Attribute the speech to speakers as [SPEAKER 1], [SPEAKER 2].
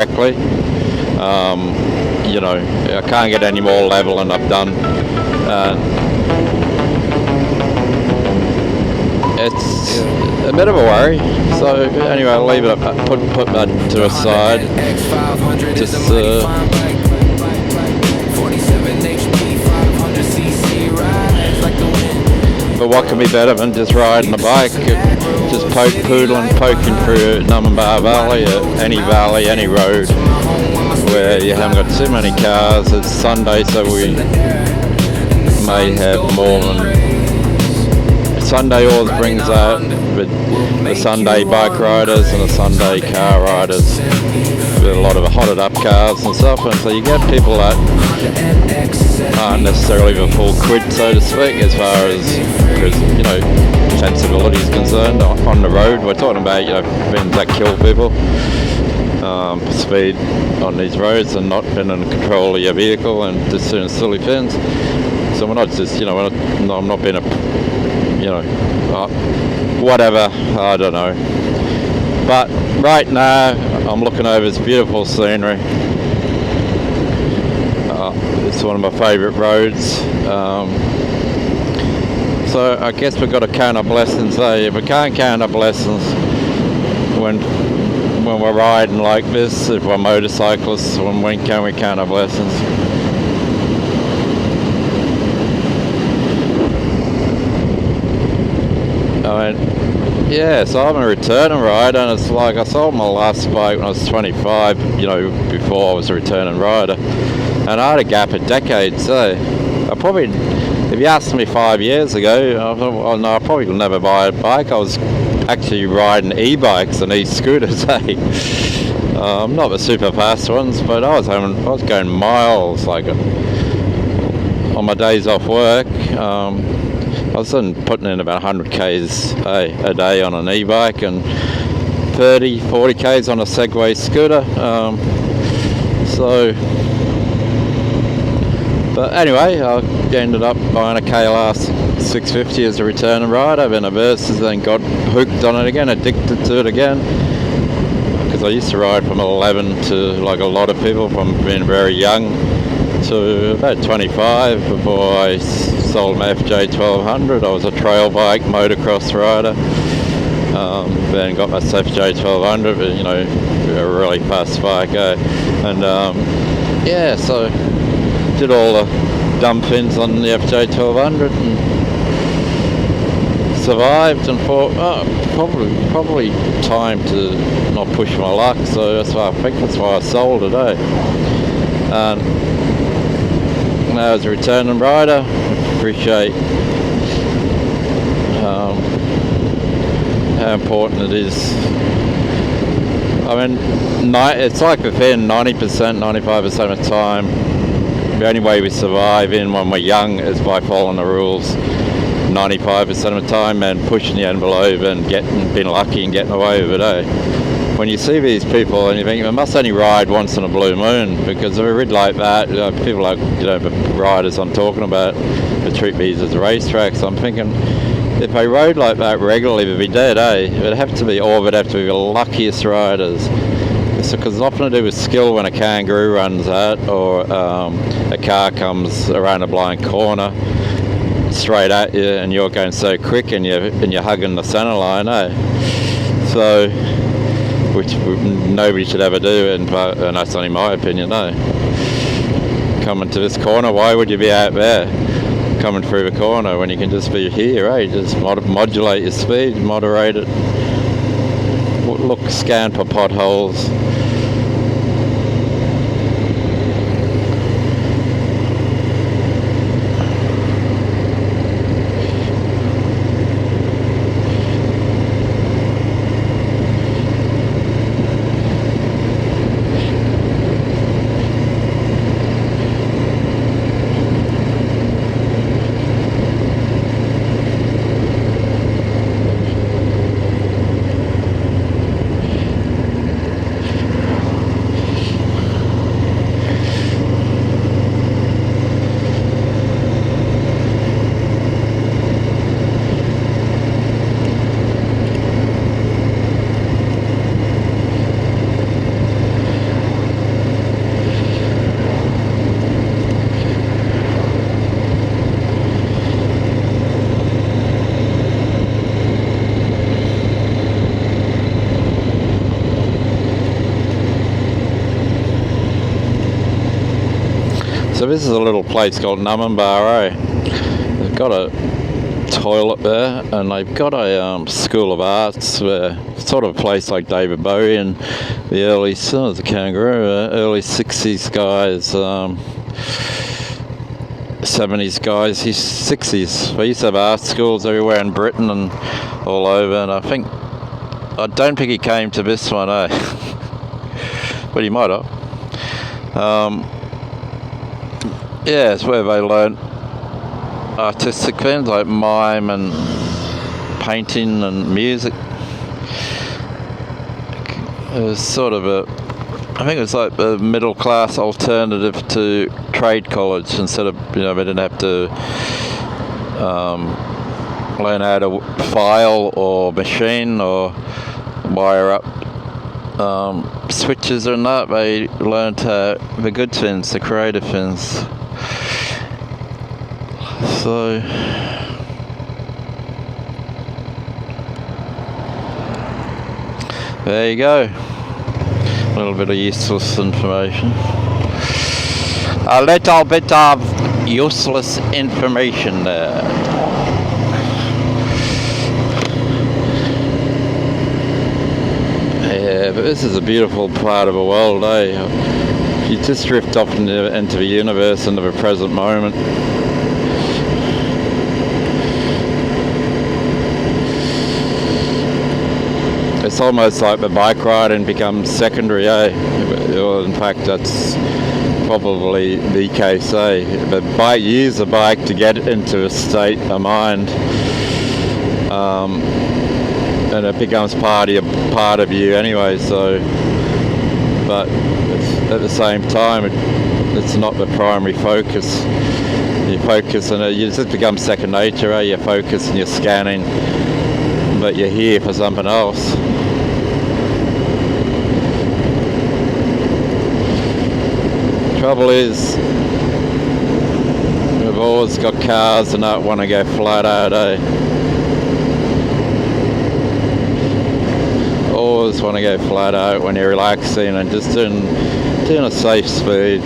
[SPEAKER 1] correctly. You know, I can't get any more level than I've done. It's a bit of a worry. So anyway, I'll leave it. Put that to a side. Just but what can be better than just riding a bike? Just poking through Numinbah Valley, any valley, any road where you haven't got too many cars. It's Sunday, so we may have more than. Sunday always brings out the Sunday bike riders and the Sunday car riders with a lot of hotted up cars and stuff, and so you get people that aren't necessarily the full quid, so to speak, as far as you know, sensibility is concerned on the road. We're talking about, you know, things that kill people, speed on these roads and not being in control of your vehicle and just doing silly things. So we're not just, you know, I'm not being you know, whatever, I don't know. But right now, I'm looking over this beautiful scenery. It's one of my favourite roads. So I guess we've got to count our blessings, eh? If we can't count our blessings when we're riding like this, if we're motorcyclists, when can we count our blessings? I mean, yeah, so I'm a returning rider, and it's like I sold my last bike when I was 25, you know, before I was a returning rider, and I had a gap of decades, so I probably, if you asked me 5 years ago, I thought, well, no, I probably will never buy a bike. I was actually riding e-bikes and e-scooters, eh? Not the super fast ones, but I was going miles, like, on my days off work. I was putting in about 100 k's a day on an e-bike and 30, 40 k's on a Segway scooter. But anyway, I ended up buying a KLR 650 as a returning rider, then a Versus, then got hooked on it again, addicted to it again. Because I used to ride from 11 to, like a lot of people, from being very young to about 25 before I sold my FJ 1200. I was a trail bike motocross rider. Then got my FJ 1200, you know, a really fast bike. And yeah, so did all the dumb things on the FJ 1200 and survived, and thought, oh, probably time to not push my luck. So that's why I think that's why I sold it. And now as a returning rider, appreciate how important it is. I mean, it's like the thing, 90%, 95% of the time, the only way we survive in when we're young is by following the rules 95% of the time and pushing the envelope and being lucky and getting away with it, eh? When you see these people and you think, they must only ride once in a blue moon, because if I read like that, people like, you know, the riders I'm talking about, they treat these as racetracks. I'm thinking, if they rode like that regularly, they'd be dead, eh? They'd have to be the luckiest riders. It's because it's often to do with skill when a kangaroo runs out, or a car comes around a blind corner straight at you and you're going so quick and you're hugging the centre line, eh? So, which nobody should ever do, and that's only my opinion, no. Coming to this corner, why would you be out there coming through the corner when you can just be here, eh? Just modulate your speed, moderate it, scan for potholes. So this is a little place called Numinbah. They've got a toilet there, and they've got a school of arts where sort of a place like David Bowie and the early, the kangaroo, early 60s guys, 70s guys, 60s. They used to have art schools everywhere in Britain and all over, and I don't think he came to this one, but he might have. Yeah, it's where they learn artistic things like mime and painting and music. It was sort of I think it was like the middle class alternative to trade college. Instead of, they didn't have to learn how to file or machine or wire up switches or not. They learned the good things, the creative things. So there you go. A little bit of useless information. A little bit of useless information there. Yeah, but this is a beautiful part of the world, You just drift off into the universe, into the present moment. It's almost like the bike riding becomes secondary, Well, in fact, that's probably the case, But you use the bike to get into a state of mind, and it becomes part of you anyway. So, but at the same time, it's not the primary focus. You focus, and you just become second nature. You focus and you're scanning, but you're here for something else. Trouble is, we've always got cars and don't want to go flat out, Always want to go flat out when you're relaxing and just doing a safe speed.